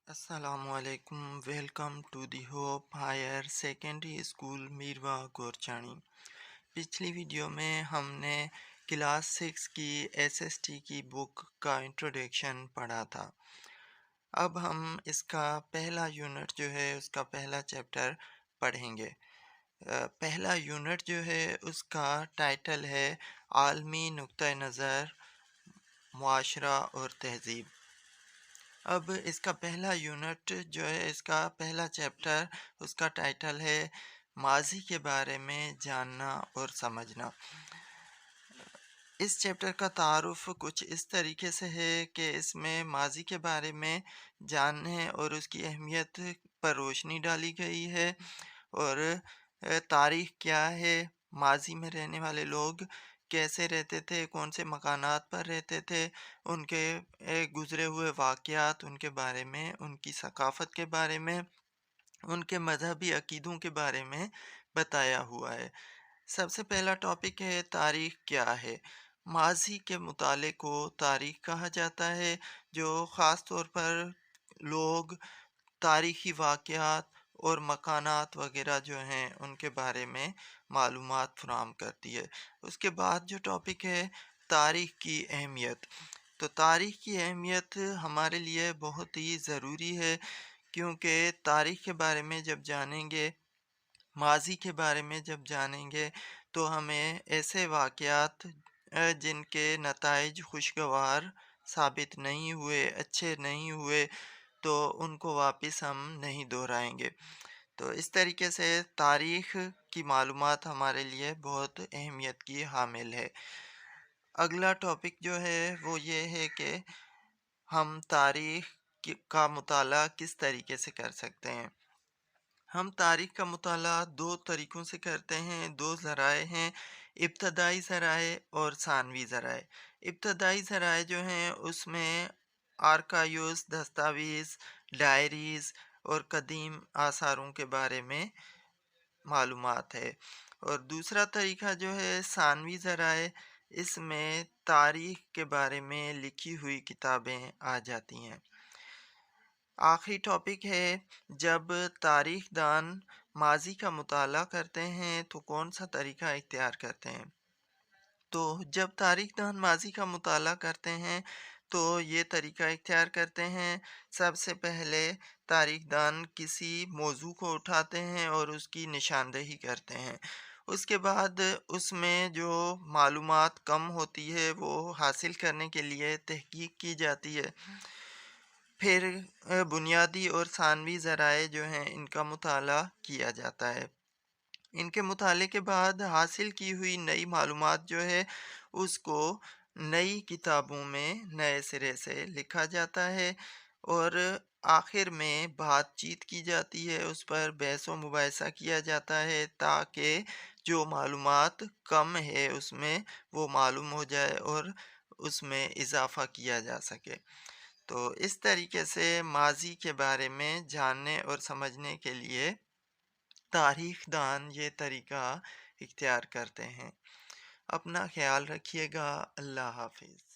अस्सलाम वालेकुम। Welcome to the hope higher secondary school Mirwah Gorchani. पिछली वीडियो में हमने क्लास 6 की एसएसटी की बुक का इंट्रोडक्शन पढ़ा था। अब हम इसका पहला यूनिट जो है उसका पहला चैप्टर पढ़ेंगे। पहला यूनिट जो है उसका टाइटल है आलमी नुक्ता नज़र, मुआशरा और तहज़ीब। अब इसका पहला यूनिट जो है इसका पहला चैप्टर उसका टाइटल है माजी के बारे में जानना और समझना। इस चैप्टर का तारुफ कुछ इस तरीके से है कि इसमें माजी के बारे में जानने और उसकी अहमियत पर रोशनी डाली गई है और तारीख़ क्या है, माजी में रहने वाले लोग कैसे रहते थे, कौन से मकानात पर रहते थे, उनके गुज़रे हुए वाक़यात उनके बारे में, उनकी सकाफ़त के बारे में, उनके मज़हबी अक़ीदों के बारे में बताया हुआ है। सबसे पहला टॉपिक है तारीख़ क्या है। माज़ी के मुताले को तारीख़ कहा जाता है, जो ख़ास तौर पर लोग तारीख़ी वाक़यात और मकानात वग़ैरह जो हैं उनके बारे में मालूमात फ़राहम करती है। उसके बाद जो टॉपिक है तारीख़ की अहमियत। तो तारीख़ की अहमियत हमारे लिए बहुत ही ज़रूरी है, क्योंकि तारीख़ के बारे में जब जानेंगे, माज़ी के बारे में जब जानेंगे तो हमें ऐसे वाक़यात जिनके नताइज खुशगवार साबित नहीं हुए, अच्छे नहीं हुए, तो उनको वापस हम नहीं दोहराएँगे। तो इस तरीके से तारीख़ की मालूमात हमारे लिए बहुत अहमियत की हामिल है। अगला टॉपिक जो है वो ये है कि हम तारीख़ का मुताला किस तरीके से कर सकते हैं। हम तारीख़ का मुताला दो तरीक़ों से करते हैं, दो ज़राए हैं, इब्तदाई ज़राए और सानवी ज़राए। इब्तदाई ज़राए जो हैं उसमें आर्काइव्स, दस्तावेज़, डायरीज़ और कदीम आसारों के बारे में मालूमात है। और दूसरा तरीक़ा जो है सानवी ज़राए, इसमें तारीख़ के बारे में लिखी हुई किताबें आ जाती हैं। आखिरी टॉपिक है जब तारीख़ दान माज़ी का मुताला करते हैं तो कौन सा तरीक़ा इख्तियार करते हैं। तो जब तारीख़ दान माज़ी का मुताला करते हैं तो ये तरीक़ा इख्तियार करते हैं, सबसे पहले तारीख़ दान किसी मौज़ू को उठाते हैं और उसकी निशानदेही करते हैं। उसके बाद उसमें जो मालूमात कम होती है वो हासिल करने के लिए तहक़ीक़ की जाती है। फिर बुनियादी और सानवी ज़राए जो हैं इनका मुताला किया जाता है। इनके मुताले के बाद हासिल की हुई नई मालूमात जो है उसको नई किताबों में नए सिरे से लिखा जाता है और आखिर में बातचीत की जाती है, उस पर बहस व मुबाहिसा किया जाता है ताकि जो मालूमात कम है उसमें वो मालूम हो जाए और उसमें इजाफ़ा किया जा सके। तो इस तरीके से माज़ी के बारे में जानने और समझने के लिए तारीख़ दान ये तरीक़ा इख्तियार करते हैं। अपना ख़्याल रखिएगा। अल्लाह हाफ़िज़।